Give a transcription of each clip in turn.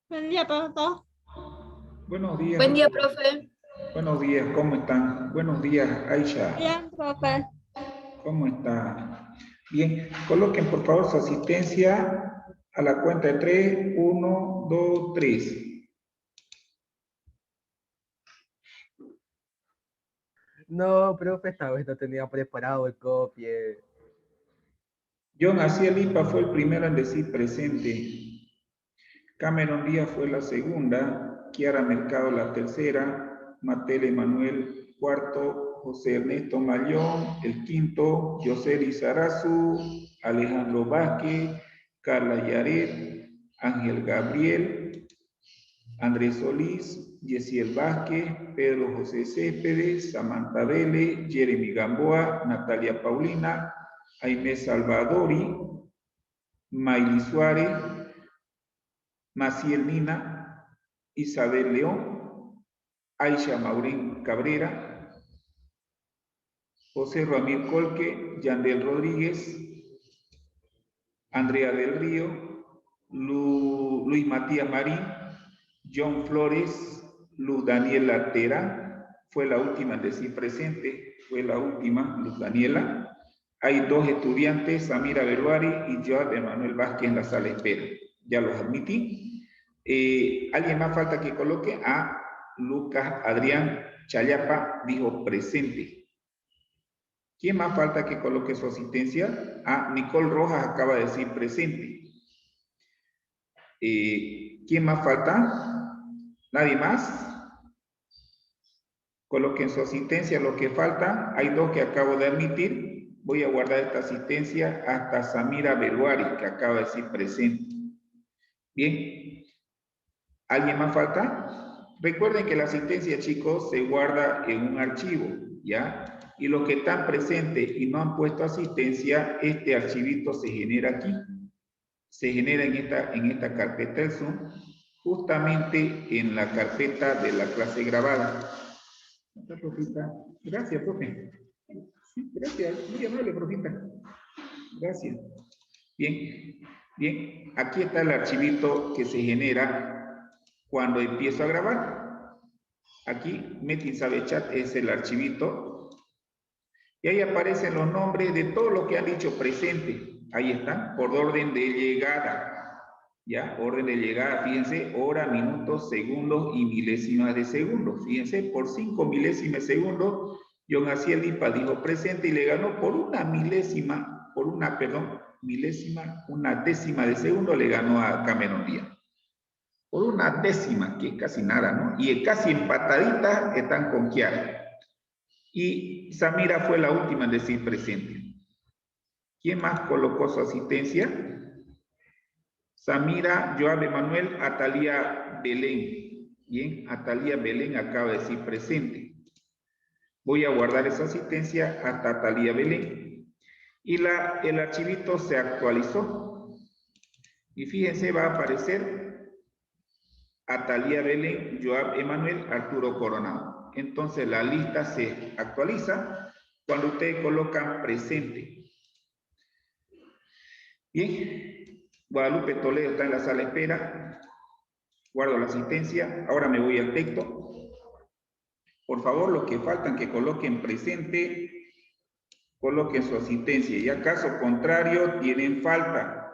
Buen día, Pato. Buenos días. Buen día, profe. Buenos días, ¿cómo están? Buenos días, Aisha. Bien, profe. ¿Cómo está? Bien, coloquen por favor su asistencia a la cuenta de 3, 1, 2, 3. No, profe, esta vez no tenía preparado el copie. John Acielipa fue el primero en decir presente. Cameron Díaz fue la segunda. Kiara Mercado la tercera. Matel Emanuel cuarto. José Ernesto Mayón el quinto. Yoseli Sarazu. Alejandro Vázquez. Carla Yaret. Ángel Gabriel. Andrés Solís, Yesiel Vázquez, Pedro José Céspedes, Samantha Vélez, Jeremy Gamboa, Natalia Paulina, Aimé Salvadori, Mayli Suárez, Maciel Mina, Isabel León, Aisha Maureen Cabrera, José Ramírez Colque, Yandel Rodríguez, Andrea del Río, Luis Matías Marín, John Flores, Luz Daniela Tera, fue la última en decir presente, fue la última, Luz Daniela. Hay dos estudiantes, Samira Beruari y Joab Emanuel Vázquez en la sala de espera. Ya los admití. ¿Alguien más falta que coloque? Lucas Adrián Chayapa dijo presente. ¿Quién más falta que coloque su asistencia? Nicole Rojas acaba de decir presente. ¿Quién más falta? ¿Nadie más? Coloquen su asistencia, lo que falta. Hay dos que acabo de admitir. Voy a guardar esta asistencia hasta Samira Beruari, que acaba de decir presente. Bien. ¿Alguien más falta? Recuerden que la asistencia, chicos, se guarda en un archivo, ¿ya? Y los que están presentes y no han puesto asistencia, este archivito se genera aquí. Se genera en esta carpeta del Zoom, justamente en la carpeta de la clase grabada. Gracias, profe. Sí, gracias, muy amable, profita. Gracias. Bien, bien. Aquí está el archivito que se genera cuando empiezo a grabar. Aquí, Metin Sabe Chat es el archivito. Y ahí aparecen los nombres de todos los que han dicho presente. Ahí están, por orden de llegada. ¿Ya? Orden de llegada, fíjense, hora, minutos, segundos y milésimas de segundo. Fíjense, por 5 milésimas de segundo, John Aciel Lipa dijo presente y le ganó por una milésima, una décima de segundo le ganó a Cameron Díaz. Por una décima, que es casi nada, ¿no? Y casi empataditas están con Kiara. Y Samira fue la última en decir presente. ¿Quién más colocó su asistencia? Samira, Joab Emanuel, Atalía Belén. Bien, Atalía Belén acaba de decir presente. Voy a guardar esa asistencia hasta Atalía Belén. Y el archivito se actualizó. Y fíjense, va a aparecer Atalía Belén, Joab Emanuel, Arturo Coronado. Entonces la lista se actualiza cuando ustedes colocan presente. Bien. Guadalupe Toledo está en la sala de espera. Guardo la asistencia. Ahora me voy al texto. Por favor, los que faltan que coloquen presente, coloquen su asistencia. Y a caso contrario, tienen falta.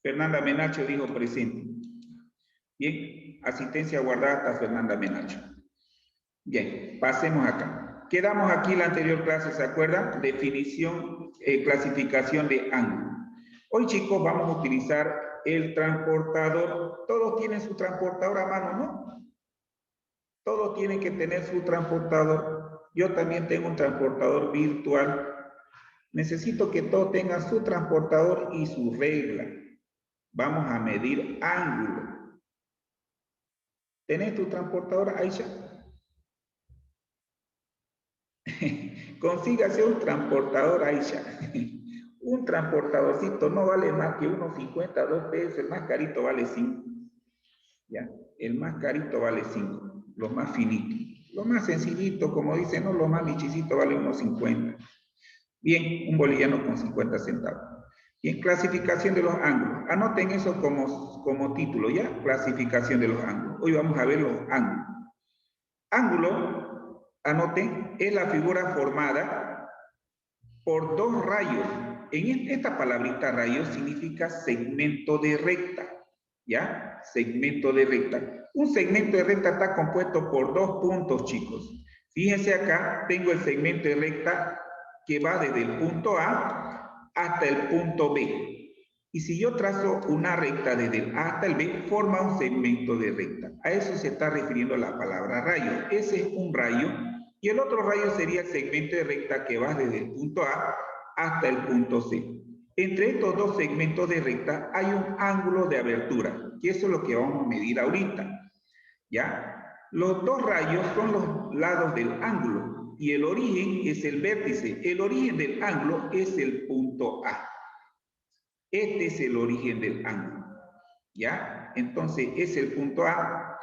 Fernanda Menacho dijo presente. Bien, asistencia guardada hasta Fernanda Menacho. Bien, pasemos acá. Quedamos aquí la anterior clase, ¿se acuerdan? Definición, clasificación de ángulo. Hoy, chicos, vamos a utilizar el transportador. Todos tienen su transportador a mano, ¿no? Todos tienen que tener su transportador. Yo también tengo un transportador virtual. Necesito que todos tengan su transportador y su regla. Vamos a medir ángulo. ¿Tenés tu transportador, Aisha? Consígase un transportador, Aisha. Un transportadorcito no vale más que unos 50, 2 pesos. El más carito vale 5. ¿Ya? El más carito vale 5. Los más finitos. Los más sencillitos, como dicen, no, los más bichicitos valen unos 50. Bien, un boliviano con 50 centavos. Bien, clasificación de los ángulos. Anoten eso como título, ¿ya? Clasificación de los ángulos. Hoy vamos a ver los ángulos. Ángulo, anoten, es la figura formada por dos rayos. En esta palabrita rayo significa segmento de recta, ¿ya? Segmento de recta. Un segmento de recta está compuesto por dos puntos, chicos. Fíjense acá, tengo el segmento de recta que va desde el punto A hasta el punto B. Y si yo trazo una recta desde el A hasta el B, forma un segmento de recta. A eso se está refiriendo la palabra rayo. Ese es un rayo. Y el otro rayo sería el segmento de recta que va desde el punto A hasta el punto C. Entre estos dos segmentos de recta hay un ángulo de abertura, que eso es lo que vamos a medir ahorita. ¿Ya? Los dos rayos son los lados del ángulo y el origen es el vértice. El origen del ángulo es el punto A. Este es el origen del ángulo. ¿Ya? Entonces, es el punto A.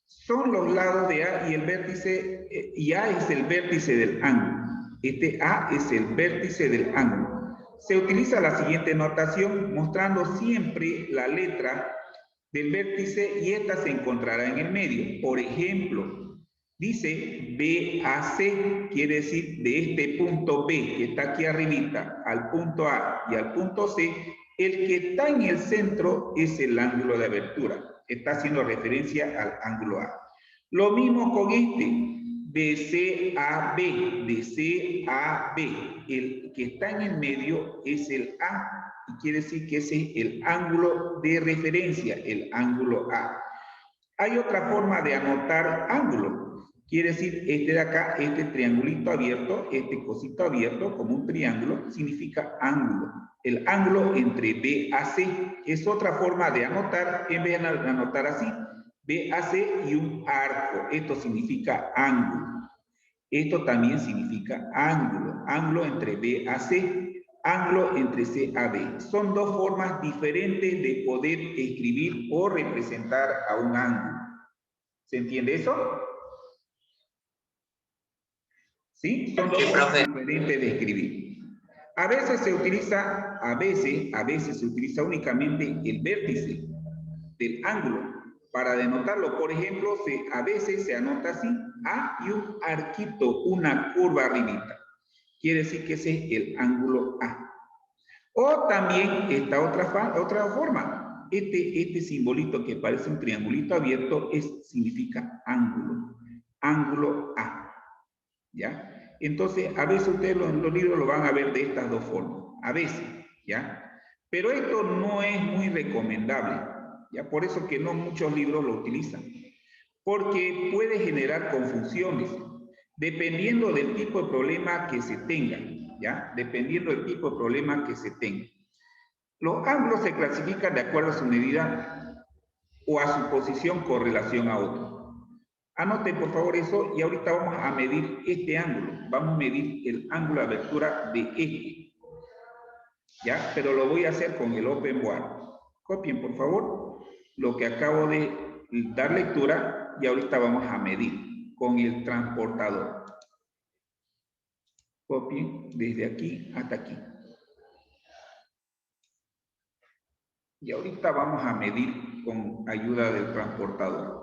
Son los lados de A y el vértice, y A es el vértice del ángulo. Este A es el vértice del ángulo. Se utiliza la siguiente notación mostrando siempre la letra del vértice y esta se encontrará en el medio. Por ejemplo, dice BAC, quiere decir de este punto B que está aquí arribita al punto A y al punto C, el que está en el centro es el ángulo de abertura. Está haciendo referencia al ángulo A. Lo mismo con este, de CAB, de CAB. El que está en el medio es el A, y quiere decir que ese es el ángulo de referencia, el ángulo A. Hay otra forma de anotar ángulo. Quiere decir, este de acá, este triangulito abierto, este cosito abierto, como un triángulo, significa ángulo. El ángulo entre B a C es otra forma de anotar, en vez de anotar así, B a C y un arco. Esto significa ángulo. Esto también significa ángulo. Ángulo entre B a C, ángulo entre C a B. Son dos formas diferentes de poder escribir o representar a un ángulo. ¿Se entiende eso? ¿Sí? Son dos formas diferentes de escribir. A veces se utiliza, a veces se utiliza únicamente el vértice del ángulo para denotarlo. Por ejemplo, a veces se anota así, A y un arquito, una curva arribita. Quiere decir que ese es el ángulo A. O también esta otra forma. Este simbolito que parece un triangulito abierto significa ángulo. Ángulo A. ¿Ya? Entonces, a veces ustedes en los libros lo van a ver de estas dos formas. A veces, ¿ya? Pero esto no es muy recomendable. ¿Ya? Por eso que no muchos libros lo utilizan. Porque puede generar confusiones. Dependiendo del tipo de problema que se tenga. ¿Ya? Dependiendo del tipo de problema que se tenga. Los ángulos se clasifican de acuerdo a su medida o a su posición con relación a otro. Anoten por favor eso y ahorita vamos a medir este ángulo. Vamos a medir el ángulo de abertura de este. ¿Ya? Pero lo voy a hacer con el Open Board. Copien por favor lo que acabo de dar lectura y ahorita vamos a medir con el transportador. Copien desde aquí hasta aquí. Y ahorita vamos a medir con ayuda del transportador.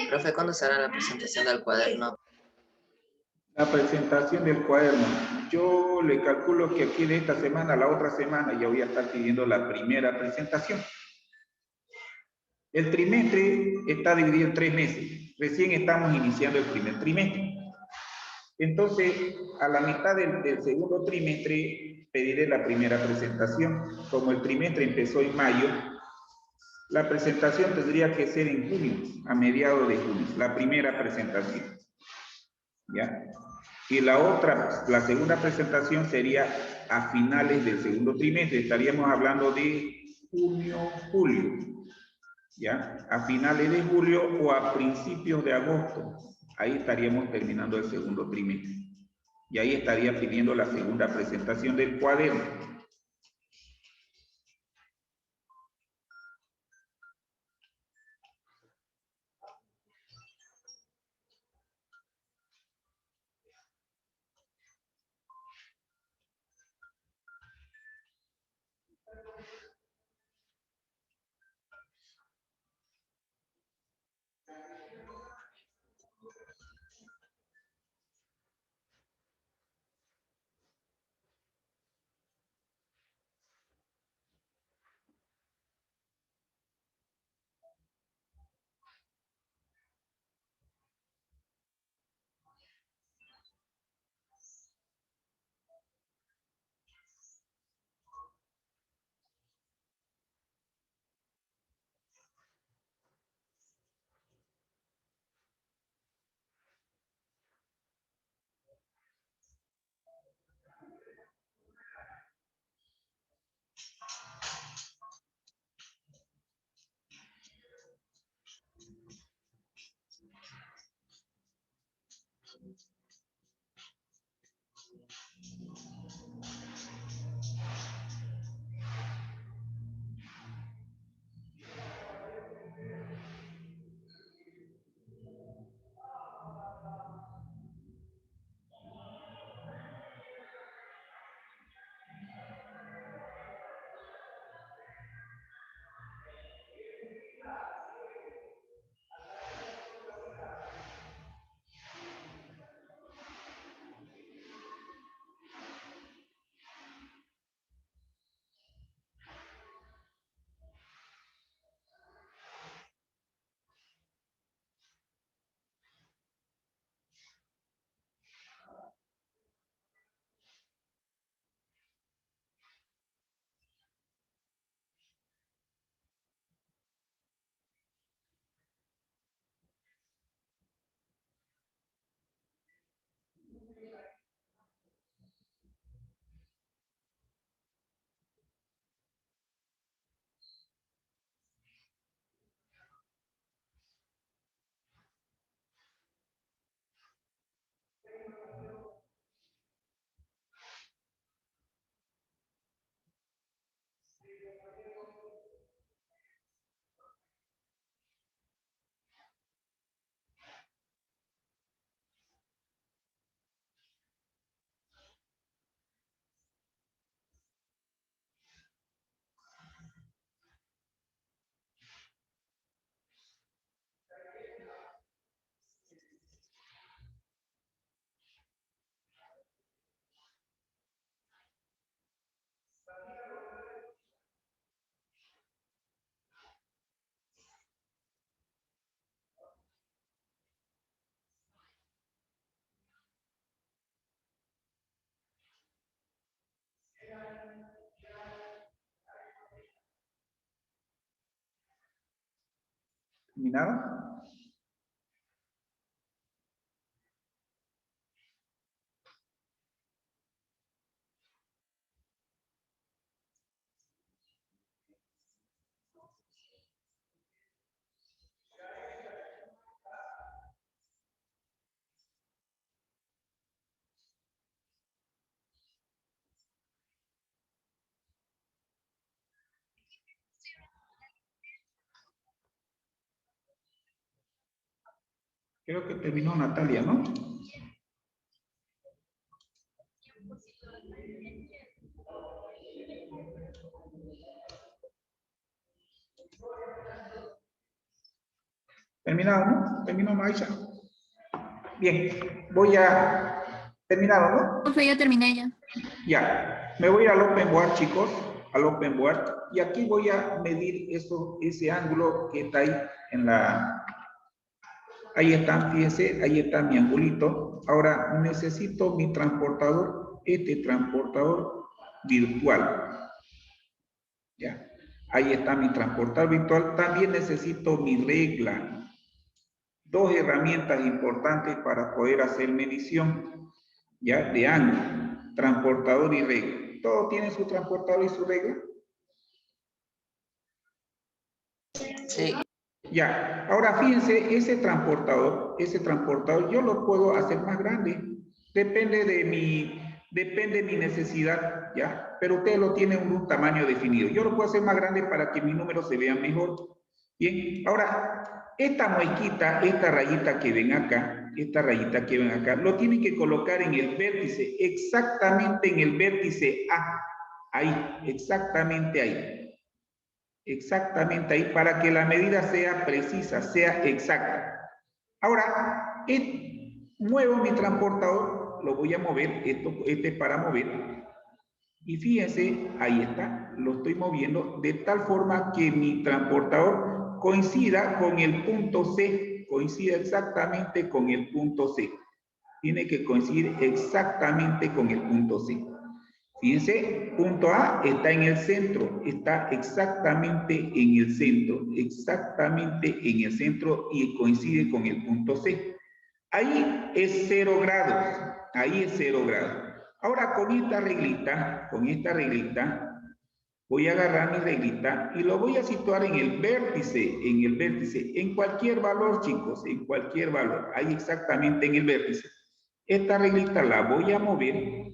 Profe, ¿cuándo será la presentación del cuaderno? La presentación del cuaderno. Yo le calculo que aquí de esta semana a la otra semana ya voy a estar pidiendo la primera presentación. El trimestre está dividido en 3 meses. Recién estamos iniciando el primer trimestre. Entonces, a la mitad del segundo trimestre pediré la primera presentación. Como el trimestre empezó en mayo, la presentación tendría que ser en junio, a mediados de junio, la primera presentación. ¿Ya? Y la segunda presentación sería a finales del segundo trimestre. Estaríamos hablando de junio, julio. ¿Ya? A finales de julio o a principios de agosto. Ahí estaríamos terminando el segundo trimestre. Y ahí estaría pidiendo la segunda presentación del cuaderno. ¿Terminado? Creo que terminó Natalia, ¿no? ¿Terminado, no? ¿Terminó, Maisha? Bien, voy a... ¿Terminado, no? Profe, ya terminé ya. Ya, me voy al Open Board, chicos, al Open Board, y aquí voy a medir ese ángulo que está ahí en la... Ahí está, fíjense, ahí está mi angulito. Ahora necesito mi transportador, este transportador virtual. Ya, ahí está mi transportador virtual. También necesito mi regla. Dos herramientas importantes para poder hacer medición, ya, de ángulo, transportador y regla. ¿Todo tiene su transportador y su regla? Sí. Ya, ahora fíjense, ese transportador yo lo puedo hacer más grande. Depende de mi necesidad, ¿ya? Pero ustedes lo tienen en un tamaño definido. Yo lo puedo hacer más grande para que mis números se vean mejor. Bien, ahora, esta muequita, esta rayita que ven acá, lo tienen que colocar en el vértice, exactamente en el vértice A. Ahí, exactamente ahí. Exactamente ahí, para que la medida sea precisa, sea exacta. Ahora, muevo mi transportador, lo voy a mover, este es para mover, y fíjense, ahí está, lo estoy moviendo de tal forma que mi transportador coincida con el punto C, coincida exactamente con el punto C. Tiene que coincidir exactamente con el punto C. Fíjense, punto A está en el centro, está exactamente en el centro y coincide con el punto C. Ahí es 0 grados, ahí es 0 grados. Ahora con esta reglita, voy a agarrar mi reglita y lo voy a situar en el vértice, en cualquier valor, chicos, en cualquier valor, ahí exactamente en el vértice. Esta reglita la voy a mover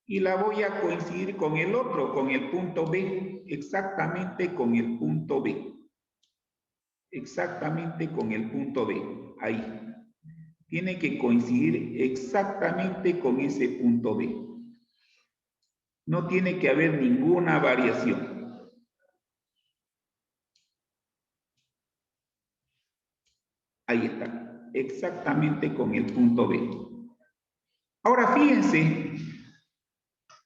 y la voy a coincidir con el otro, con el punto B, exactamente con el punto B. Exactamente con el punto B, ahí. Tiene que coincidir exactamente con ese punto B. No tiene que haber ninguna variación. Ahí está, exactamente con el punto B. Ahora fíjense,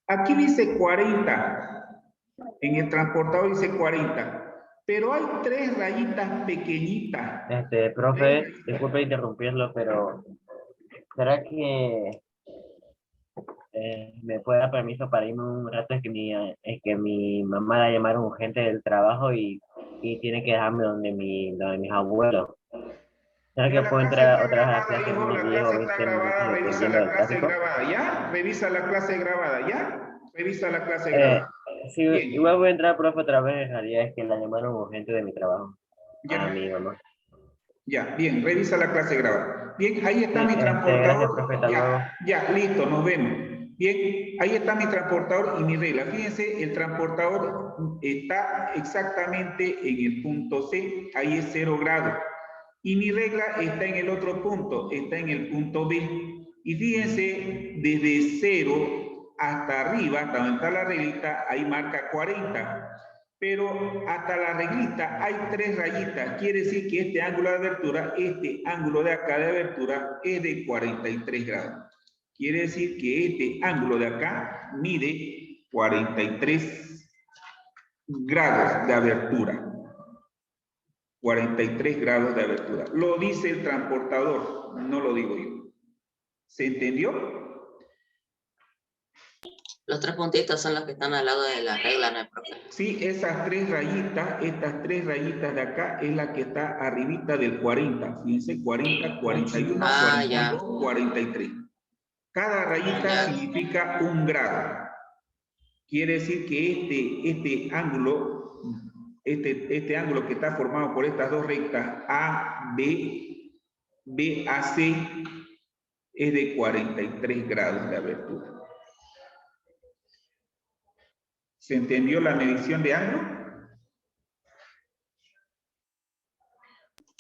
aquí dice 40, en el transportador dice 40, pero hay 3 rayitas pequeñitas. Profe, disculpe interrumpirlo, pero ¿será que me puede dar permiso para irme un rato? Es que mi mamá la llamaron urgente del trabajo y tiene que dejarme donde mis abuelos. ¿Será que puedo entrar otra vez a la clase en unos 10 o 20 minutos Revisa dependiendo la del clase tráfico? grabada, ¿ya? Revisa la clase grabada, ¿ya? Revisa la clase grabada. Sí, Bien. igual voy a entrar, profe, otra vez. En realidad es que la llamaron urgente de mi trabajo Ya. a mi mamá. Ya, bien, revisa la clase grabada. Bien, ahí está Sí, mi gracias, transportador. profe, hasta luego. Ya, listo, nos vemos. Bien, ahí está mi transportador y mi regla. Fíjense, el transportador está exactamente en el punto C, ahí es 0 grados. Y mi regla está en el otro punto, está en el punto B. Y fíjense, desde 0 hasta arriba, hasta donde está la reglita, ahí marca 40. Pero hasta la reglita hay 3 rayitas. Quiere decir que este ángulo de abertura, este ángulo de acá de abertura, es de 43 grados. Quiere decir que este ángulo de acá mide 43 grados de abertura. 43 grados de abertura. Lo dice el transportador, no lo digo yo. ¿Se entendió? Los 3 puntitos son los que están al lado de la regla, ¿no, profe? Sí, esas 3 rayitas, estas 3 rayitas de acá es la que está arribita del 40. Fíjense, 40, 41, 42, 43. Cada rayita significa 1 grado. Quiere decir que este ángulo, este ángulo que está formado por estas 2 rectas, A, B, B, A, C, es de 43 grados de abertura. ¿Se entendió la medición de ángulo?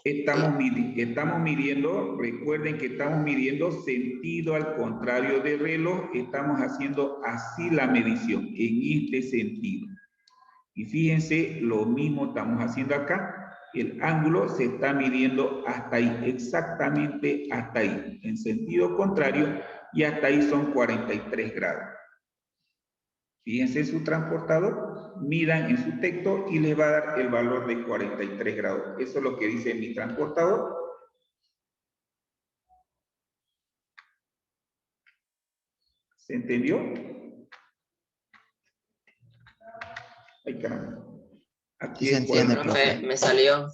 Estamos midiendo, recuerden que estamos midiendo sentido al contrario del reloj, estamos haciendo así la medición, en este sentido. Y fíjense, lo mismo estamos haciendo acá. El ángulo se está midiendo hasta ahí, exactamente hasta ahí, en sentido contrario, y hasta ahí son 43 grados. Fíjense su transportador, midan en su texto y les va a dar el valor de 43 grados. Eso es lo que dice mi transportador. ¿Se entendió? Ay, caramba. Aquí Sí se es entiende, 40. Profe, me salió.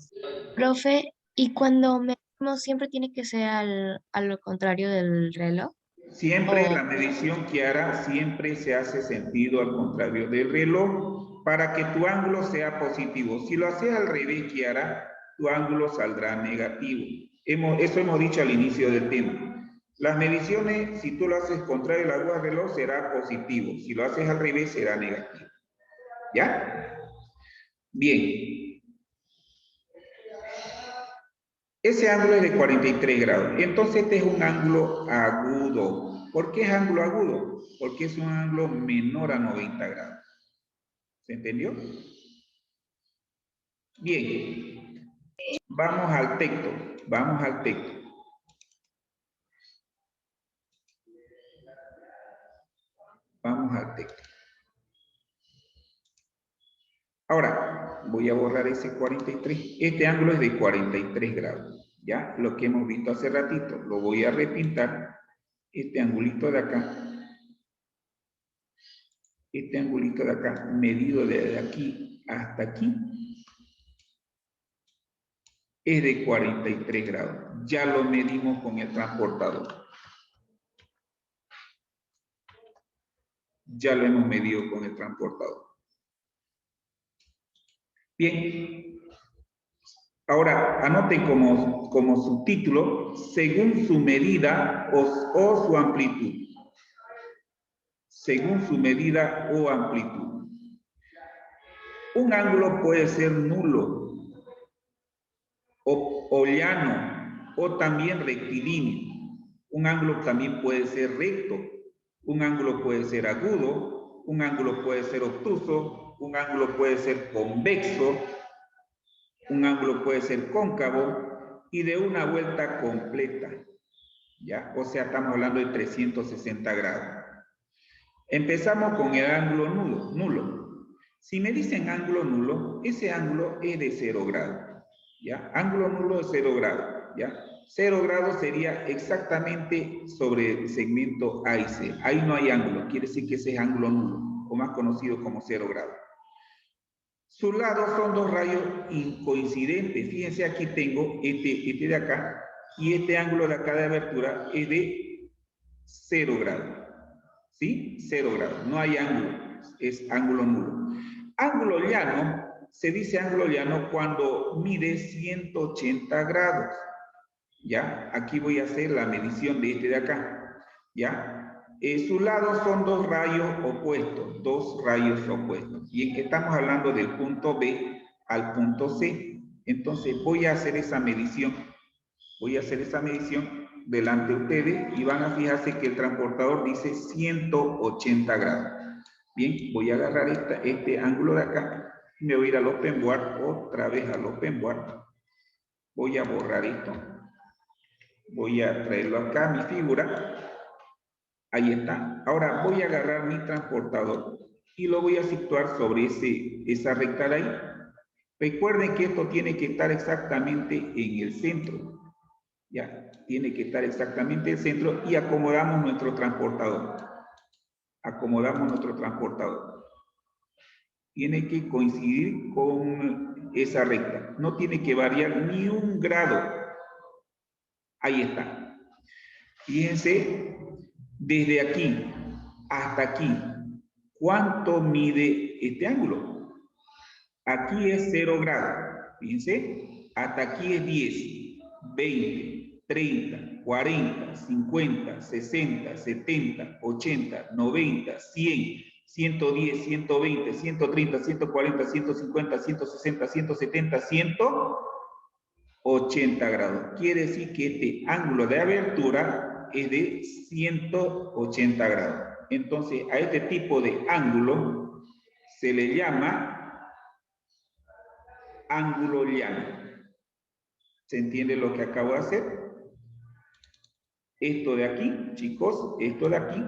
Profe, y cuando medimos siempre tiene que ser a lo contrario del reloj. Siempre Oh. la medición que hará siempre se hace sentido al contrario del reloj para que tu ángulo sea positivo. Si lo haces al revés, que hará, tu ángulo saldrá negativo. Eso hemos dicho al inicio del tema. Las mediciones, si tú lo haces contrario al agua del reloj, será positivo. Si lo haces al revés, será negativo. ¿Ya? Bien. Ese ángulo es de 43 grados. Entonces este es un ángulo agudo. ¿Por qué es ángulo agudo? Porque es un ángulo menor a 90 grados. ¿Se entendió? Bien. Vamos al texto. Vamos al texto. Vamos al texto. Ahora, voy a borrar ese 43. Este ángulo es de 43 grados. ¿Ya? Lo que hemos visto hace ratito. Lo voy a repintar. Este angulito de acá. Este angulito de acá, medido desde aquí hasta aquí, es de 43 grados. Ya lo medimos con el transportador. Ya lo hemos medido con el transportador. Bien. Ahora, anoten como subtítulo, según su medida o su amplitud. Según su medida o amplitud. Un ángulo puede ser nulo o llano o también rectilíneo. Un ángulo también puede ser recto. Un ángulo puede ser agudo. Un ángulo puede ser obtuso. Un ángulo puede ser convexo. Un ángulo puede ser cóncavo y de una vuelta completa. ¿Ya? O sea, estamos hablando de 360 grados. Empezamos con el ángulo nulo. Si me dicen ángulo nulo, ese ángulo es de 0 grados. ¿Ya? Ángulo nulo es 0 grados. ¿Ya? 0 grados sería exactamente sobre el segmento A y C. Ahí no hay ángulo. Quiere decir que ese es ángulo nulo, o más conocido como 0 grados. Sus lados son dos rayos coincidentes. Fíjense, aquí tengo este de acá, y este ángulo de acá de abertura es de 0 grados. ¿Sí? 0 grados. No hay ángulo. Es ángulo nulo. Ángulo llano, se dice ángulo llano cuando mide 180 grados. ¿Ya? Aquí voy a hacer la medición de este de acá. ¿Ya? Sus lados son dos rayos opuestos. Dos rayos opuestos. Y en que estamos hablando del punto B al punto C. Entonces voy a hacer esa medición. Voy a hacer esa medición delante de ustedes y van a fijarse que el transportador dice 180 grados. Bien, voy a agarrar este ángulo de acá y me voy a ir al OpenBoard, otra vez al OpenBoard. Voy a borrar esto. Voy a traerlo acá, mi figura. Ahí está. Ahora voy a agarrar mi transportador y lo voy a situar sobre esa recta de ahí. Recuerden que esto tiene que estar exactamente en el centro. Ya, tiene que estar exactamente en el centro y acomodamos nuestro transportador. Acomodamos nuestro transportador. Tiene que coincidir con esa recta. No tiene que variar ni un grado. Ahí está. Fíjense, desde aquí hasta aquí, ¿cuánto mide este ángulo? Aquí es 0 grados. Fíjense, hasta aquí es 10, 20, 30, 40, 50, 60, 70, 80, 90, 100, 110, 120, 130, 140, 150, 160, 170, 180 grados. Quiere decir que este ángulo de abertura es de 180 grados. Entonces, a este tipo de ángulo se le llama ángulo llano. ¿Se entiende lo que acabo de hacer? Esto de aquí, chicos, esto de aquí,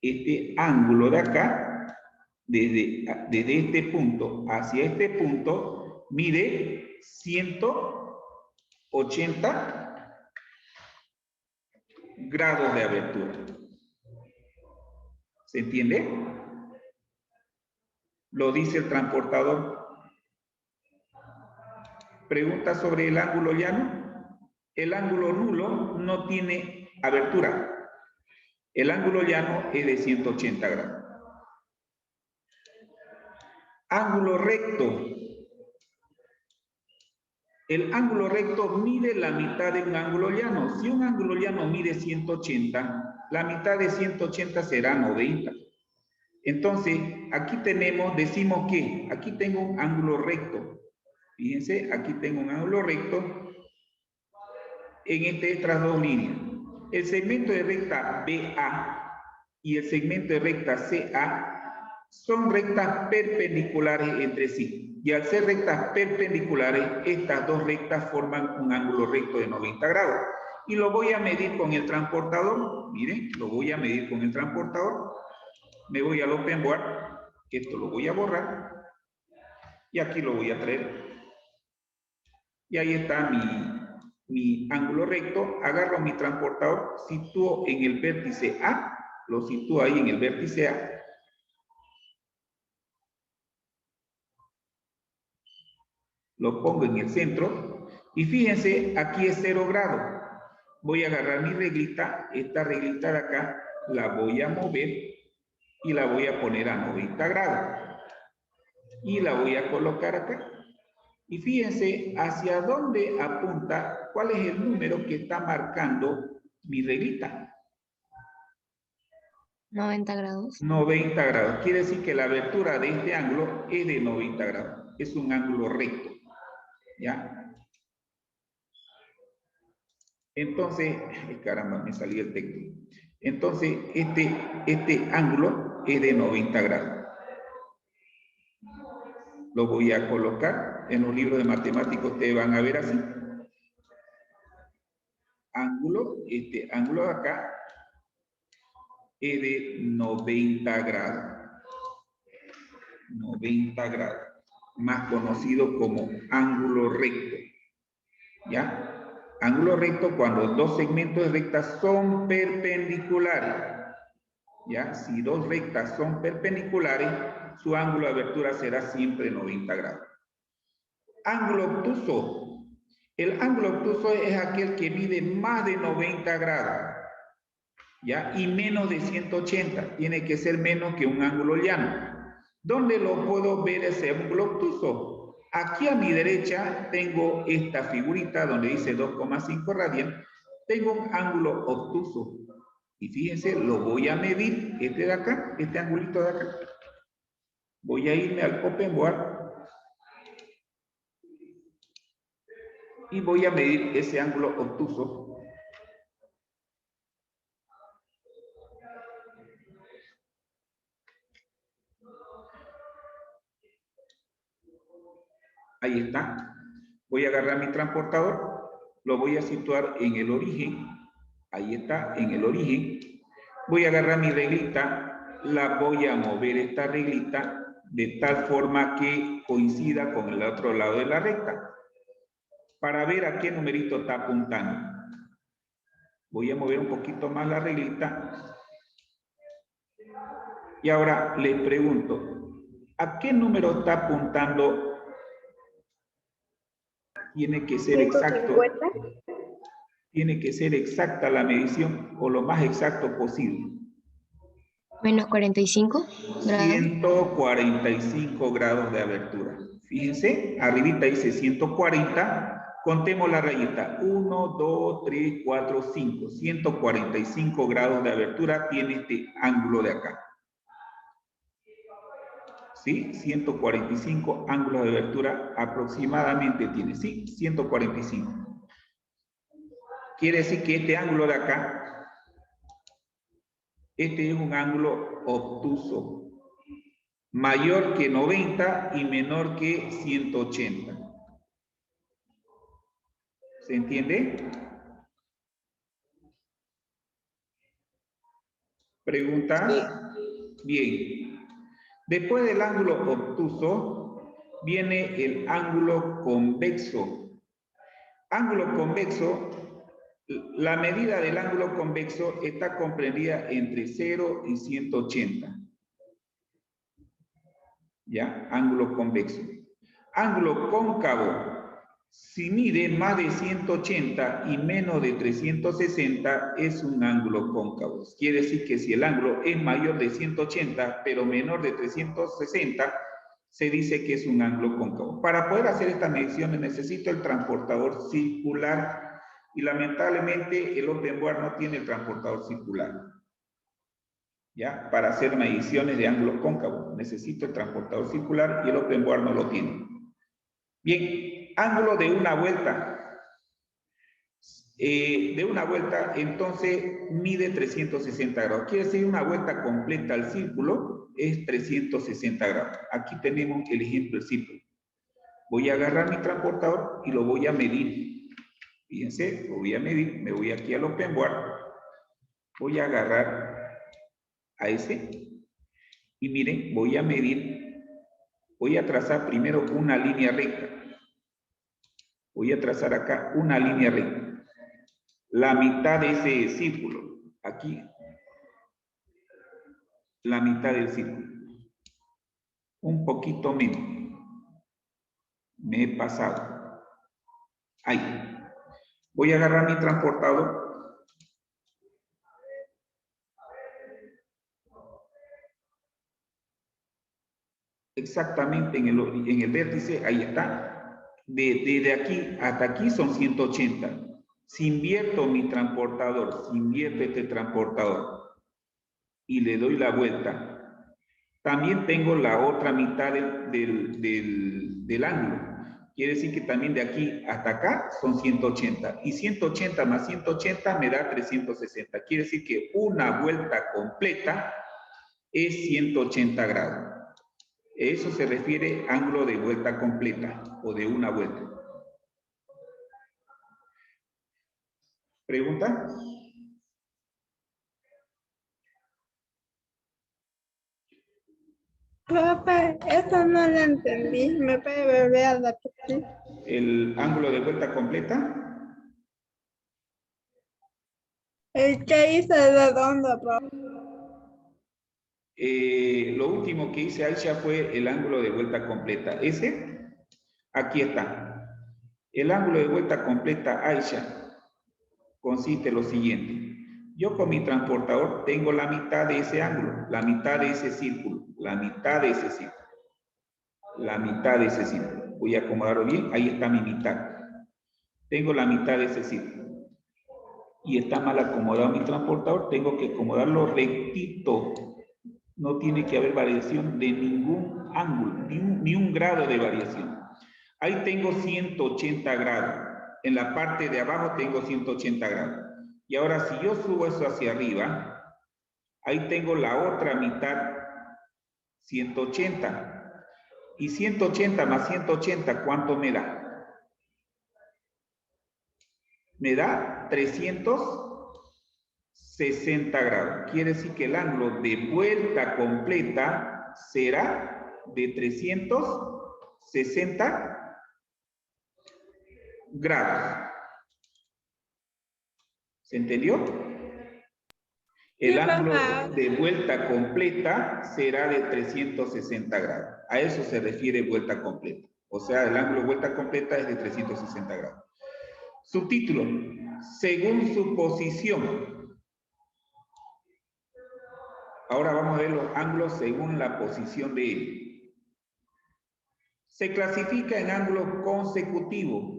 este ángulo de acá, desde este punto hacia este punto, mide 180 grados de abertura. ¿Se entiende? Lo dice el transportador. Pregunta sobre el ángulo llano. El ángulo nulo no tiene abertura. El ángulo llano es de 180 grados. Ángulo recto. El ángulo recto mide la mitad de un ángulo llano. Si un ángulo llano mide 180, la mitad de 180 será 90. Entonces, aquí decimos que aquí tengo un ángulo recto. Fíjense, aquí tengo un ángulo recto en estas dos líneas. El segmento de recta BA y el segmento de recta CA son rectas perpendiculares entre sí. Y al ser rectas perpendiculares, estas dos rectas forman un ángulo recto de 90 grados. Y lo voy a medir con el transportador. Miren, lo voy a medir con el transportador. Me voy al Open Board. Esto lo voy a borrar. Y aquí lo voy a traer. Y ahí está mi ángulo recto. Agarro mi transportador, sitúo en el vértice A. Lo sitúo ahí en el vértice A. Lo pongo en el centro. Y fíjense, aquí es 0 grados. Voy a agarrar mi reglita. Esta reglita de acá la voy a mover y la voy a poner a 90 grados. Y la voy a colocar acá. Y fíjense hacia dónde apunta, cuál es el número que está marcando mi reglita. 90 grados. 90 grados. Quiere decir que la abertura de este ángulo es de 90 grados. Es un ángulo recto. ¿Ya? Entonces, caramba, me salió el texto. Entonces, este ángulo es de 90 grados. Lo voy a colocar en los libros de matemáticos. Ustedes van a ver así. Ángulo, este ángulo de acá es de 90 grados. 90 grados. Más conocido como ángulo recto. ¿Ya? Ángulo recto cuando dos segmentos de rectas son perpendiculares. ¿Ya? Si dos rectas son perpendiculares, su ángulo de abertura será siempre 90 grados. Ángulo obtuso. El ángulo obtuso es aquel que mide más de 90 grados. ¿Ya? Y menos de 180. Tiene que ser menos que un ángulo llano. ¿Dónde lo puedo ver ese ángulo obtuso? Aquí a mi derecha tengo esta figurita donde dice 2,5 radian. Tengo un ángulo obtuso. Y fíjense, lo voy a medir, este de acá, este angulito de acá. Voy a irme al Open Board. Y voy a medir ese ángulo obtuso. Ahí está. Voy a agarrar mi transportador, lo voy a situar en el origen. Ahí está, en el origen. Voy a agarrar mi reglita, la voy a mover esta reglita de tal forma que coincida con el otro lado de la recta. Para ver a qué numerito está apuntando. Voy a mover un poquito más la reglita. Y ahora le pregunto, ¿a qué número está apuntando? Tiene que ser exacto. Tiene que ser exacta la medición o lo más exacto posible. Menos 45 grados. 145 grados de abertura. Fíjense, arribita dice 140. Contemos la rayita. 1, 2, 3, 4, 5. 145 grados de abertura tiene este ángulo de acá. ¿Sí? 145 ángulos de abertura aproximadamente tiene. ¿Sí? 145. Quiere decir que este ángulo de acá, este es un ángulo obtuso. Mayor que 90 y menor que 180. ¿Se entiende? ¿Preguntas? Bien. Después del ángulo obtuso, viene el ángulo convexo. Ángulo convexo, la medida del ángulo convexo está comprendida entre 0 y 180. ¿Ya? Ángulo convexo. Ángulo cóncavo, si mide más de 180 y menos de 360, es un ángulo cóncavo. Quiere decir que si el ángulo es mayor de 180, pero menor de 360, se dice que es un ángulo cóncavo. Para poder hacer estas mediciones necesito el transportador circular y lamentablemente el OpenBoard no tiene el transportador circular. ¿Ya? Para hacer mediciones de ángulos cóncavos necesito el transportador circular y el OpenBoard no lo tiene. Bien, ángulo de una vuelta. De una vuelta, entonces, mide 360 grados. Quiere decir una vuelta completa al círculo es 360 grados. Aquí tenemos el ejemplo del círculo. Voy a agarrar mi transportador y lo voy a medir. Fíjense, lo voy a medir. Me voy aquí al OpenBoard. Voy a agarrar a ese. Y miren, voy a medir. Voy a trazar primero una línea recta. Voy a trazar acá una línea recta. La mitad de ese círculo. Aquí. La mitad del círculo. Un poquito menos. Me he pasado. Ahí. Voy a agarrar mi transportador. Exactamente en el vértice, ahí está. Desde aquí hasta aquí son 180. Si invierto mi transportador, si invierto este transportador y le doy la vuelta, también tengo la otra mitad del ángulo. Quiere decir que también de aquí hasta acá son 180. Y 180 más 180 me da 360. Quiere decir que una vuelta completa es 180 grados. Eso se refiere a ángulo de vuelta completa o de una vuelta. ¿Pregunta? Profe, eso no lo entendí. ¿Me puede volver a repetir? El ángulo de vuelta completa. El que hice redondo, profe. Lo último que hice Aisha fue el ángulo de vuelta completa. Ese, aquí está. El ángulo de vuelta completa Aisha consiste en lo siguiente. Yo con mi transportador tengo la mitad de ese ángulo, la mitad de ese círculo, la mitad de ese círculo, la mitad de ese círculo. Voy a acomodarlo bien, ahí está mi mitad. Tengo la mitad de ese círculo. Y está mal acomodado mi transportador, tengo que acomodarlo rectito. No tiene que haber variación de ningún ángulo, ni un grado de variación. Ahí tengo 180 grados. En la parte de abajo tengo 180 grados. Y ahora si yo subo eso hacia arriba, ahí tengo la otra mitad, 180. Y 180 más 180, ¿cuánto me da? Me da 360 grados. Quiere decir que el ángulo de vuelta completa será de 360 grados. ¿Se entendió? El Sí, ángulo papá. de vuelta completa será de 360 grados. A eso se refiere vuelta completa. O sea, el ángulo de vuelta completa es de 360 grados. Subtítulo. Según su posición. Ahora vamos a ver los ángulos según la posición de él. Se clasifica en ángulos consecutivos.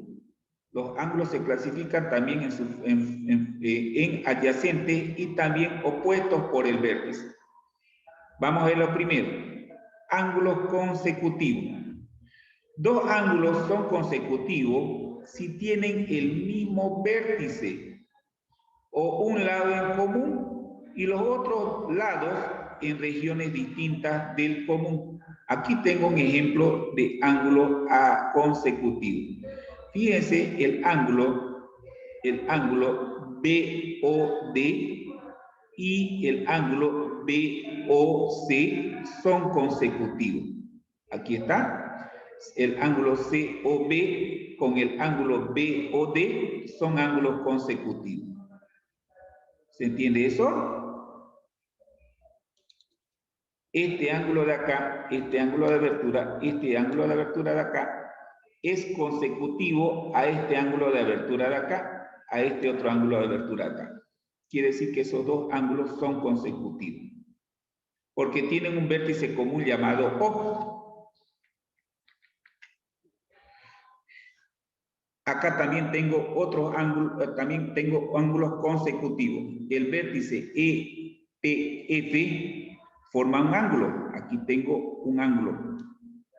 Los ángulos se clasifican también en adyacentes y también opuestos por el vértice. Vamos a ver lo primero. Ángulos consecutivos. Dos ángulos son consecutivos si tienen el mismo vértice o un lado en común y los otros lados en regiones distintas del común. Aquí tengo un ejemplo de ángulo consecutivo. Fíjense el ángulo el ángulo BOD y el ángulo BOC son consecutivos. Aquí está. El ángulo COB con el ángulo BOD son ángulos consecutivos. ¿Se entiende eso? Este ángulo de acá, este ángulo de abertura, este ángulo de abertura de acá es consecutivo a este ángulo de abertura de acá, a este otro ángulo de abertura de acá. Quiere decir que esos dos ángulos son consecutivos, porque tienen un vértice común llamado O. Acá también tengo otros ángulos, también tengo ángulos consecutivos. El vértice EPF forma un ángulo. Aquí tengo un ángulo.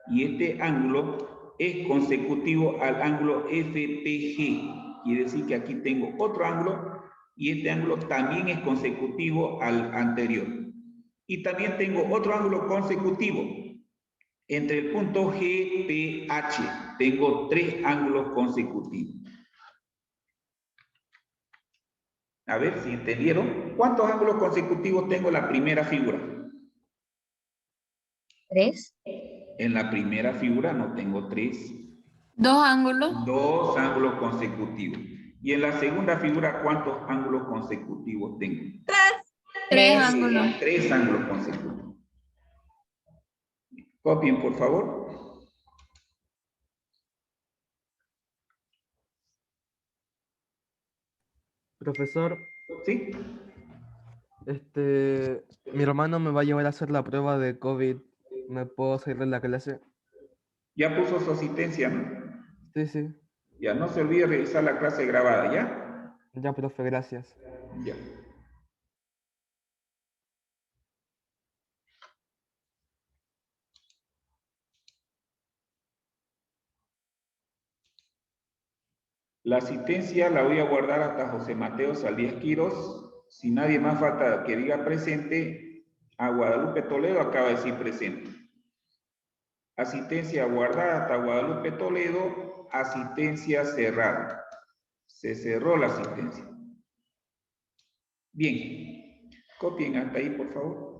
Y este ángulo es consecutivo al ángulo FPG. Quiere decir que aquí tengo otro ángulo y este ángulo también es consecutivo al anterior. Y también tengo otro ángulo consecutivo. Entre el punto GPH tengo tres ángulos consecutivos. A ver si entendieron. ¿Cuántos ángulos consecutivos tengo en la primera figura? 3. En la primera figura no tengo 3. 2 ángulos. 2 ángulos consecutivos. Y en la segunda figura, ¿cuántos ángulos consecutivos tengo? 3 ángulos. 3 ángulos consecutivos. Copien, por favor. Profesor, ¿Sí? mi hermano me va a llevar a hacer la prueba de COVID. ¿Me puedo salir de la clase? Ya puso su asistencia, ¿no? Sí, sí. Ya no se olvide revisar la clase grabada, ¿ya? Ya, profe, gracias. Ya. La asistencia la voy a guardar hasta José Mateo Saldías Quirós. Si nadie más falta que diga presente, a Guadalupe Toledo acaba de decir presente. Asistencia guardada hasta Guadalupe Toledo, asistencia cerrada. Se cerró la asistencia. Bien, copien hasta ahí, por favor.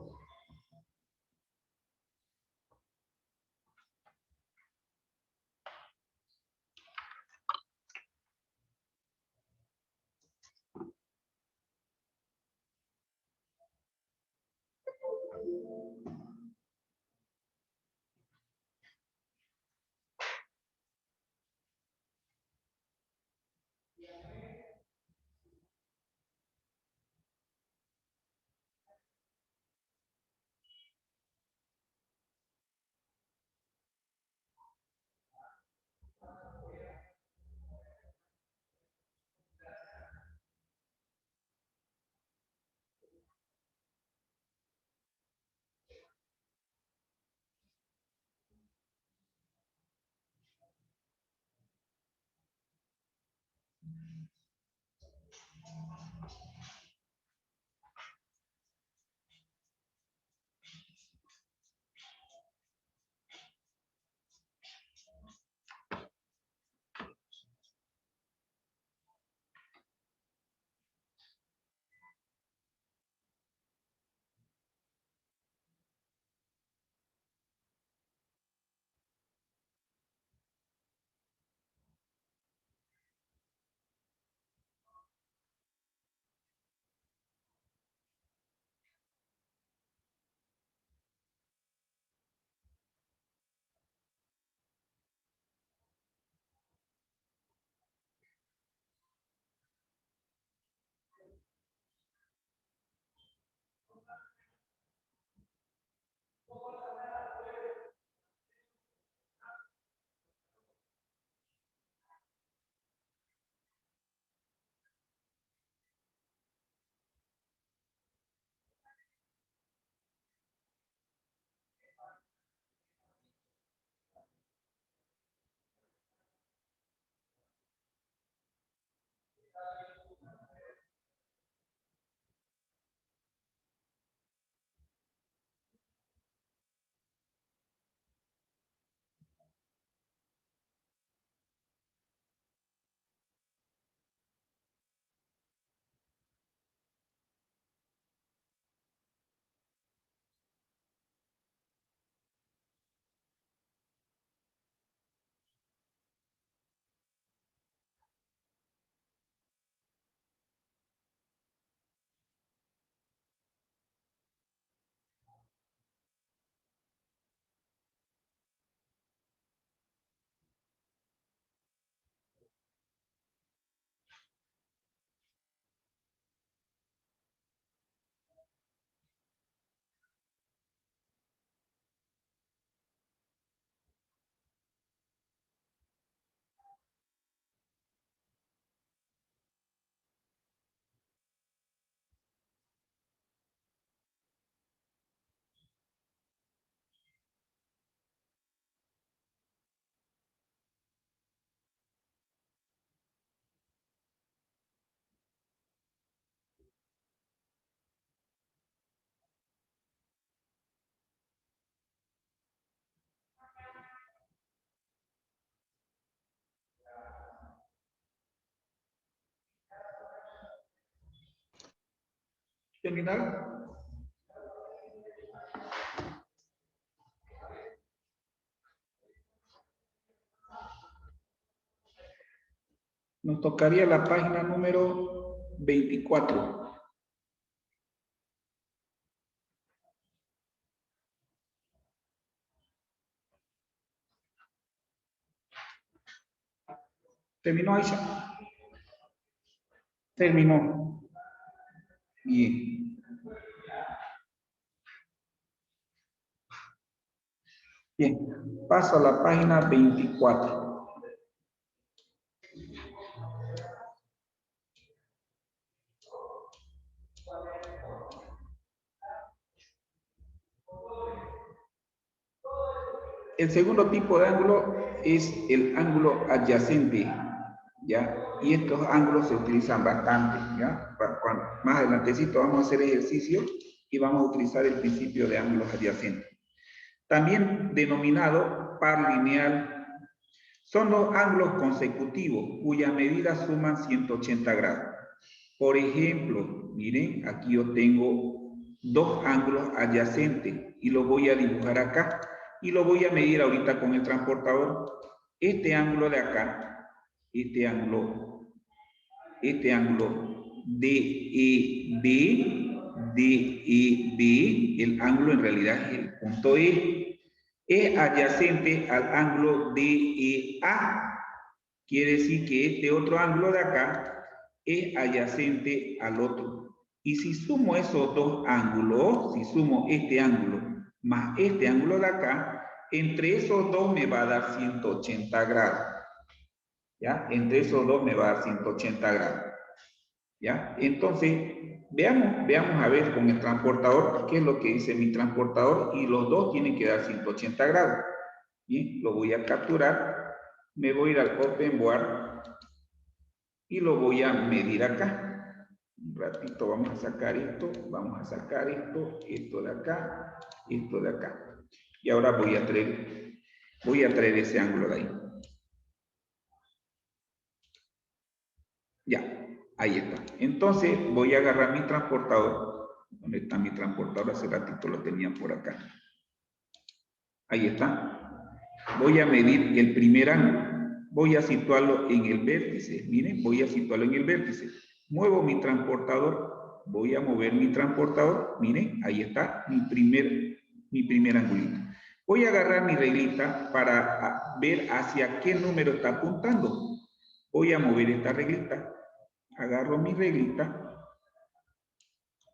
¿Terminaron? Nos tocaría la página número 24. ¿Terminó, Aisha? Terminó. Bien. Bien, paso a la página 24. El segundo tipo de ángulo es el ángulo adyacente, ¿ya? Y estos ángulos se utilizan bastante, ¿ya? Más adelantecito vamos a hacer ejercicio y vamos a utilizar el principio de ángulos adyacentes. También denominado par lineal, son los ángulos consecutivos cuyas medidas suman 180 grados. Por ejemplo, miren, aquí yo tengo dos ángulos adyacentes y los voy a dibujar acá y lo voy a medir ahorita con el transportador. Este ángulo de acá, este ángulo DEB, el ángulo en realidad es el punto E, es adyacente al ángulo DEA. Quiere decir que este otro ángulo de acá es adyacente al otro. Y si sumo esos dos ángulos, si sumo este ángulo más este ángulo de acá, entre esos dos me va a dar 180 grados. ¿Ya? Entre esos dos me va a dar 180 grados. ¿Ya? Entonces, veamos a ver con el transportador qué es lo que dice mi transportador y los dos tienen que dar 180 grados. Bien, lo voy a capturar, me voy a ir al Open Board y lo voy a medir acá. Un ratito vamos a sacar esto esto de acá, esto de acá. Y ahora voy a traer ese ángulo de ahí. Ya, ahí está. Entonces voy a agarrar mi transportador. ¿Dónde está mi transportador? Hace ratito lo tenía por acá. Ahí está. Voy a medir el primer ángulo. Voy a situarlo en el vértice. Miren, voy a situarlo en el vértice. Muevo mi transportador. Voy a mover mi transportador. Miren, ahí está mi primer angulito. Voy a agarrar mi reglita para ver hacia qué número está apuntando. Voy a mover esta reglita. Agarro mi reglita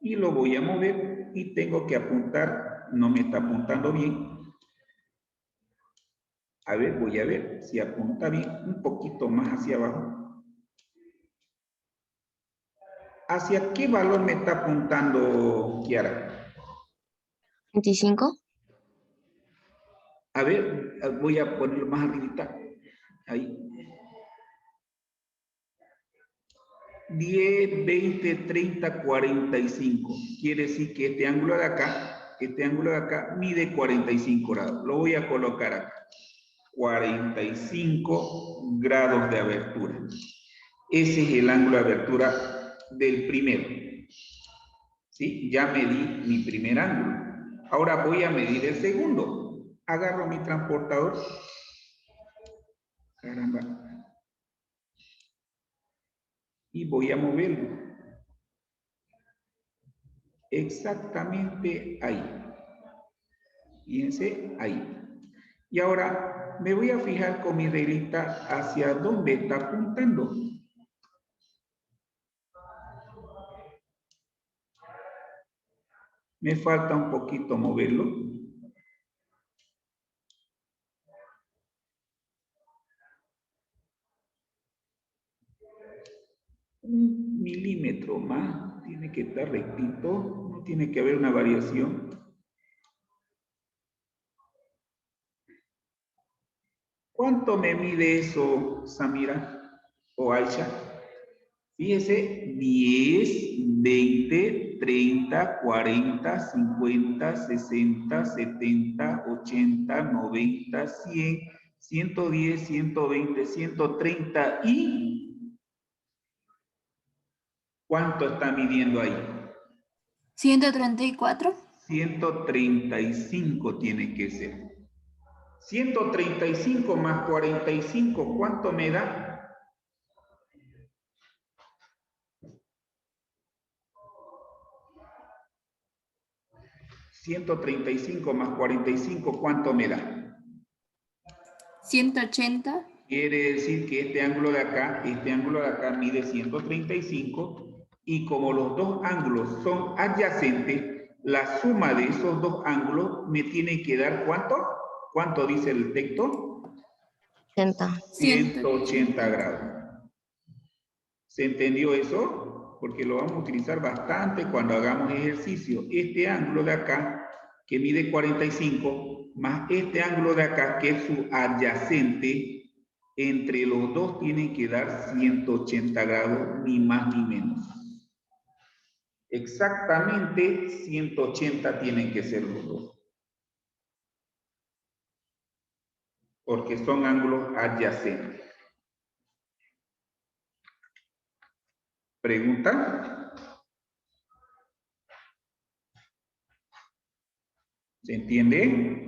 y lo voy a mover y tengo que apuntar. No me está apuntando bien. A ver, voy a ver si apunta bien, un poquito más hacia abajo. ¿Hacia qué valor me está apuntando, Kiara? 25. A ver, voy a ponerlo más arribita. Ahí. 10, 20, 30, 45. Quiere decir que este ángulo de acá mide 45 grados. Lo voy a colocar acá. 45 grados de abertura. Ese es el ángulo de abertura del primero. ¿Sí? Ya medí mi primer ángulo. Ahora voy a medir el segundo. Agarro mi transportador. Caramba. Y voy a moverlo. Exactamente ahí. Fíjense ahí. Y ahora me voy a fijar con mi reglita hacia dónde está apuntando. Me falta un poquito moverlo. Un milímetro más. Tiene que estar rectito. No tiene que haber una variación. ¿Cuánto me mide eso, Samira o Aisha? Fíjese, 10, 20, 30, 40, 50, 60, 70, 80, 90, 100, 110, 120, 130 y... ¿Cuánto está midiendo ahí? 134. 135 tiene que ser. 135 más 45, ¿cuánto me da? ¿135 más 45, cuánto me da? 180. Quiere decir que este ángulo de acá mide 135 y como los dos ángulos son adyacentes, la suma de esos dos ángulos me tiene que dar ¿cuánto? ¿Cuánto dice el texto? 180 grados. ¿Se entendió eso? Porque lo vamos a utilizar bastante cuando hagamos ejercicio. Este ángulo de acá, que mide 45, más este ángulo de acá, que es su adyacente, entre los dos tienen que dar 180 grados, ni más ni menos. Exactamente 180 tienen que ser los dos. Porque son ángulos adyacentes. ¿Pregunta? ¿Se entiende?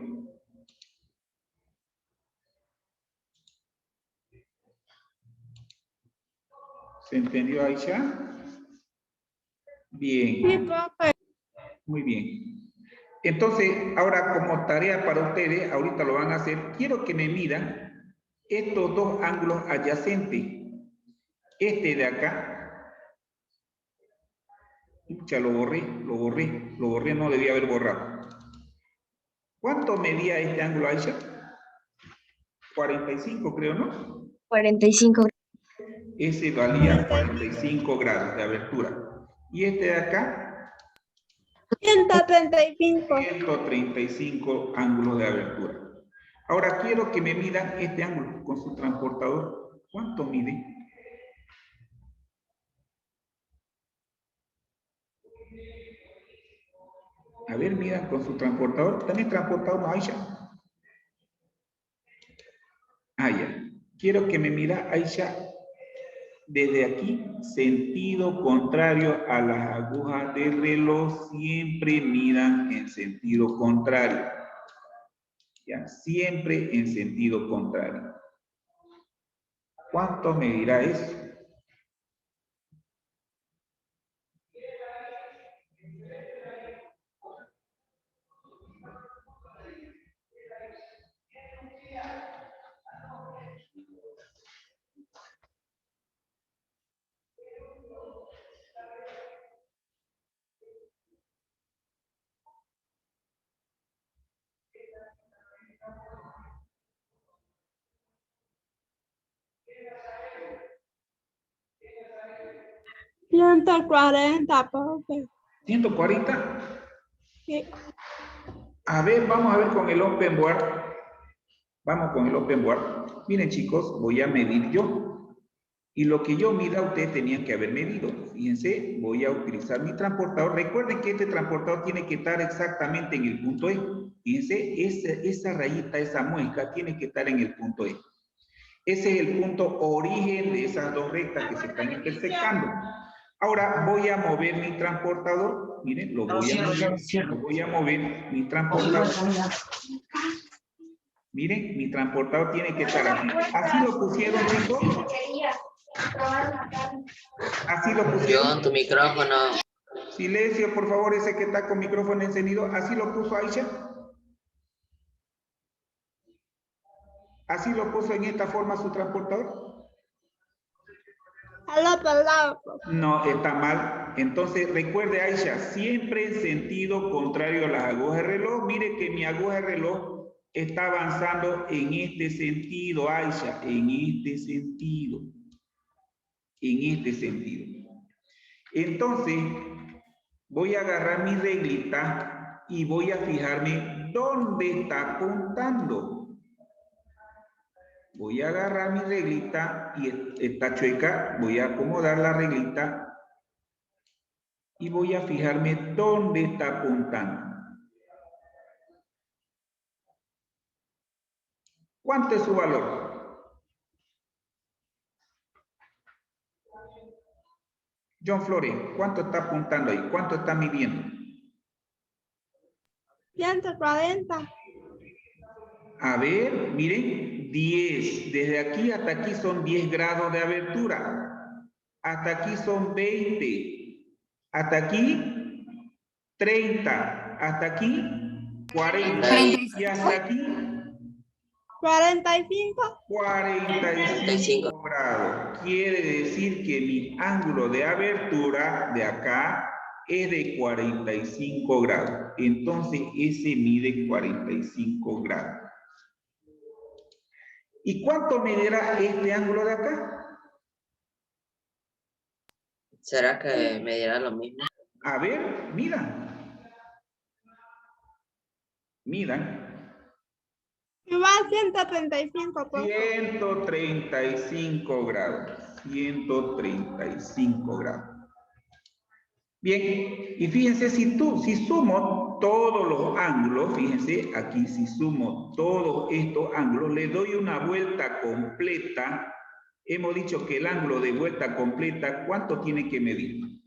¿Se entendió, Aisha? Bien. Sí, profe. Muy bien. Entonces, ahora como tarea para ustedes, ahorita lo van a hacer, quiero que me midan estos dos ángulos adyacentes. Este de acá, ya lo borré, no debía haber borrado. ¿Cuánto medía este ángulo, Aisha? 45, creo, ¿no? 45. Ese valía 45 grados de abertura. Y este de acá, 135. 135 ángulos de abertura. Ahora quiero que me midan este ángulo con su transportador. ¿Cuánto mide? A ver, midan con su transportador. ¿También transportador, no, Aisha? Ah, ya. Quiero que me mida, Aisha, desde aquí, sentido contrario a las agujas del reloj, siempre midan en sentido contrario. Ya, siempre en sentido contrario. ¿Cuánto medirá eso? $140, profe. ¿140? Sí. A ver, vamos a ver con el Open Board. Vamos con el Open Board. Miren, chicos, voy a medir yo. Y lo que yo mida, ustedes tenían que haber medido. Fíjense, voy a utilizar mi transportador. Recuerden que este transportador tiene que estar exactamente en el punto E. Fíjense, esa rayita, esa muesca, tiene que estar en el punto E. Ese es el punto origen de esas dos rectas que se están intersectando. Ahora voy a mover mi transportador. Miren, lo voy a mover mi transportador. Miren, mi transportador tiene que estar aquí. ¿Así lo pusieron, chicos? ¿Así lo pusieron? John, tu micrófono. Silencio, por favor, ese que está con micrófono encendido. ¿Así lo puso Aisha? ¿Así lo puso en esta forma su transportador? Al otro lado, profe. No, está mal. Entonces, recuerde, Aisha, siempre en sentido contrario a las agujas de reloj. Mire que mi aguja de reloj está avanzando en este sentido, Aisha, en este sentido. En este sentido. Entonces, voy a agarrar mi reglita y voy a fijarme dónde está apuntando. Voy a agarrar mi reglita y está chueca, voy a acomodar la reglita y voy a fijarme dónde está apuntando. ¿Cuánto es su valor? John Flores, ¿cuánto está apuntando ahí? ¿Cuánto está midiendo? 140. A ver, miren, 10. Desde aquí hasta aquí son 10 grados de abertura. Hasta aquí son 20. Hasta aquí 30. Hasta aquí 40. Y hasta aquí 45. 45 grados. Quiere decir que mi ángulo de abertura de acá es de 45 grados. Entonces, ese mide 45 grados. ¿Y cuánto medirá este ángulo de acá? ¿Será que me dirá lo mismo? A ver, mira. Mira. Va a 135. 135 grados. 135 grados. Bien, y fíjense, si sumo todos los ángulos, fíjense, aquí si sumo todos estos ángulos, le doy una vuelta completa. Hemos dicho que el ángulo de vuelta completa, ¿cuánto tiene que medir?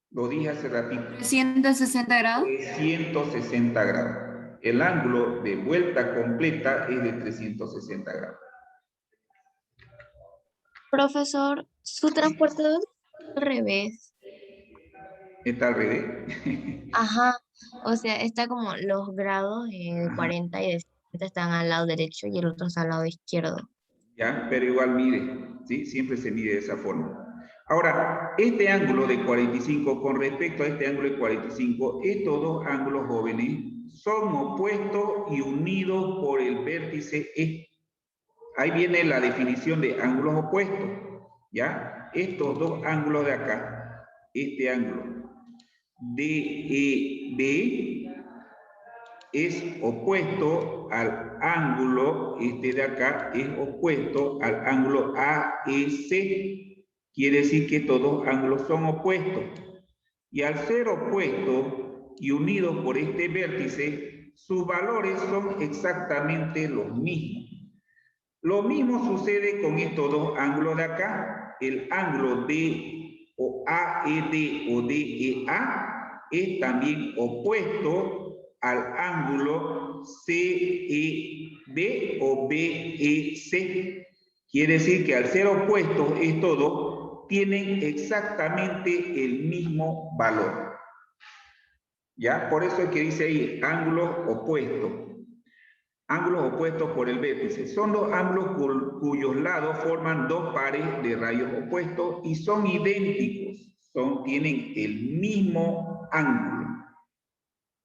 Lo dije hace ratito. 160 grados. 360 grados. El ángulo de vuelta completa es de 360 grados. Profesor, su transportador está al revés. ¿Está al revés? Ajá, o sea, está como los grados de Ajá. 40 y de 60 están al lado derecho y el otro está al lado izquierdo. Ya, pero igual mide, ¿sí? Siempre se mide de esa forma. Ahora, este ángulo de 45 con respecto a este ángulo de 45, estos dos ángulos jóvenes son opuestos y unidos por el vértice E. Ahí viene la definición de ángulos opuestos, ¿ya? Estos dos ángulos de acá, este ángulo DEB es opuesto al ángulo, este de acá es opuesto al ángulo AEC. Quiere decir que estos dos ángulos son opuestos. Y al ser opuestos y unidos por este vértice, sus valores son exactamente los mismos. Lo mismo sucede con estos dos ángulos de acá. El ángulo D o AED o DEA es también opuesto al ángulo CEB o BEC. Quiere decir que al ser opuestos estos dos tienen exactamente el mismo valor. ¿Ya? Por eso es que dice ahí ángulos opuestos. Ángulos opuestos por el vértice. Son dos ángulos cuyos lados forman dos pares de rayos opuestos y son idénticos. Tienen el mismo ángulo.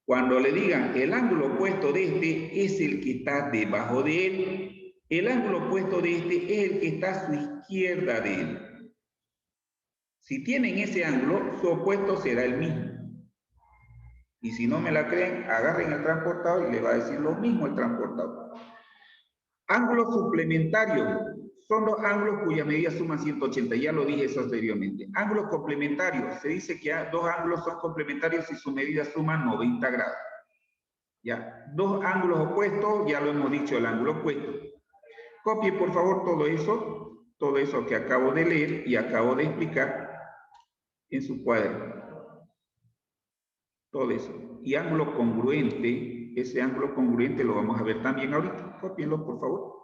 Cuando le digan el ángulo opuesto de este es el que está debajo de él, el ángulo opuesto de este es el que está a su izquierda de él. Si tienen ese ángulo, su opuesto será el mismo. Y si no me la creen, agarren el transportador y le va a decir lo mismo el transportador. Ángulos suplementarios son dos ángulos cuya medida suma 180. Ya lo dije eso anteriormente. Ángulos complementarios. Se dice que dos ángulos son complementarios si su medida suma 90 grados. Ya. Dos ángulos opuestos, ya lo hemos dicho, el ángulo opuesto. Copie, por favor, todo eso que acabo de leer y acabo de explicar en su cuaderno. Todo eso. Y ángulo congruente, ese ángulo congruente lo vamos a ver también ahorita. Cópienlo, por favor.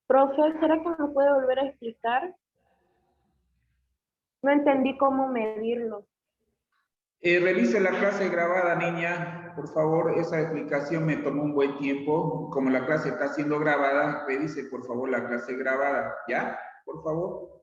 Profe, ¿será que me puede volver a explicar? No entendí cómo medirlo. Revise la clase grabada, niña. Por favor, esa explicación me tomó un buen tiempo. Como la clase está siendo grabada, revise por favor la clase grabada. ¿Ya? Por favor.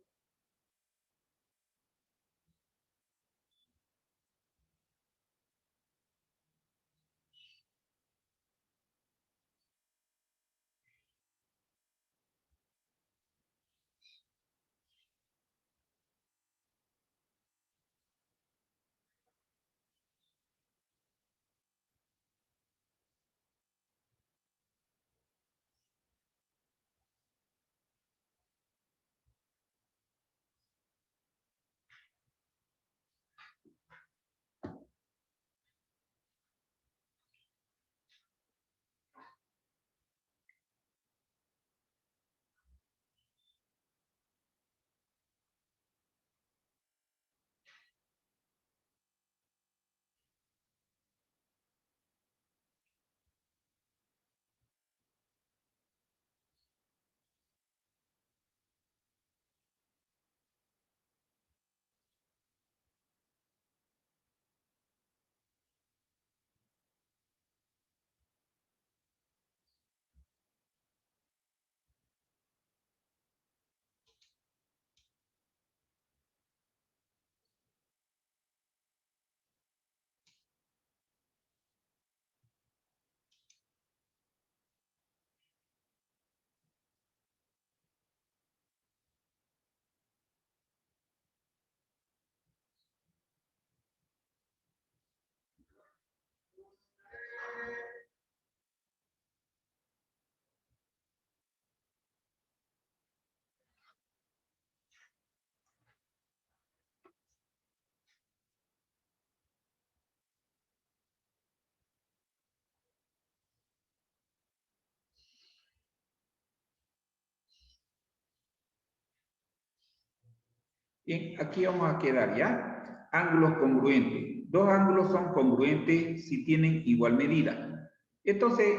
Bien, aquí vamos a quedar, ¿ya? Ángulos congruentes. Dos ángulos son congruentes si tienen igual medida. Entonces,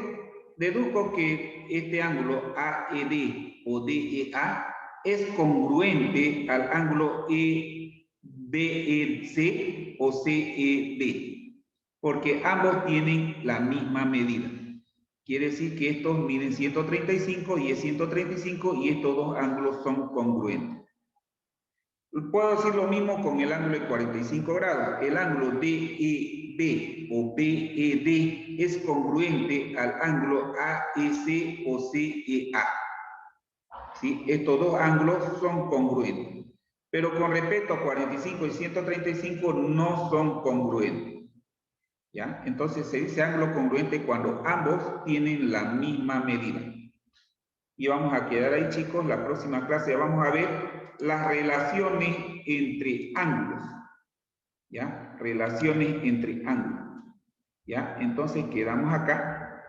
deduzco que este ángulo AED o DEA es congruente al ángulo EBEC o CED, porque ambos tienen la misma medida. Quiere decir que estos miden 135 y es 135 y estos dos ángulos son congruentes. Puedo decir lo mismo con el ángulo de 45 grados. El ángulo DEB o BED es congruente al ángulo AEC o CEA. ¿Sí? Estos dos ángulos son congruentes. Pero con respecto a 45 y 135 no son congruentes. ¿Ya? Entonces se dice ángulo congruente cuando ambos tienen la misma medida. Y vamos a quedar ahí, chicos. La próxima clase vamos a ver las relaciones entre ángulos. ¿Ya? Relaciones entre ángulos. ¿Ya? Entonces quedamos acá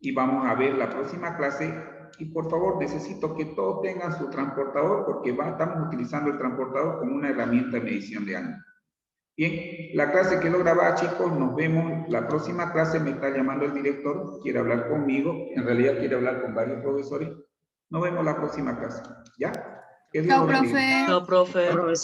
y vamos a ver la próxima clase. Y por favor, necesito que todos tengan su transportador porque estamos utilizando el transportador como una herramienta de medición de ángulos. Bien, la clase quedó grabada, chicos. Nos vemos la próxima clase. Me está llamando el director. Quiere hablar conmigo. En realidad quiere hablar con varios profesores. Nos vemos la próxima clase. ¿Ya? Que Dios Chao, los bendiga. profe. Chao, profe.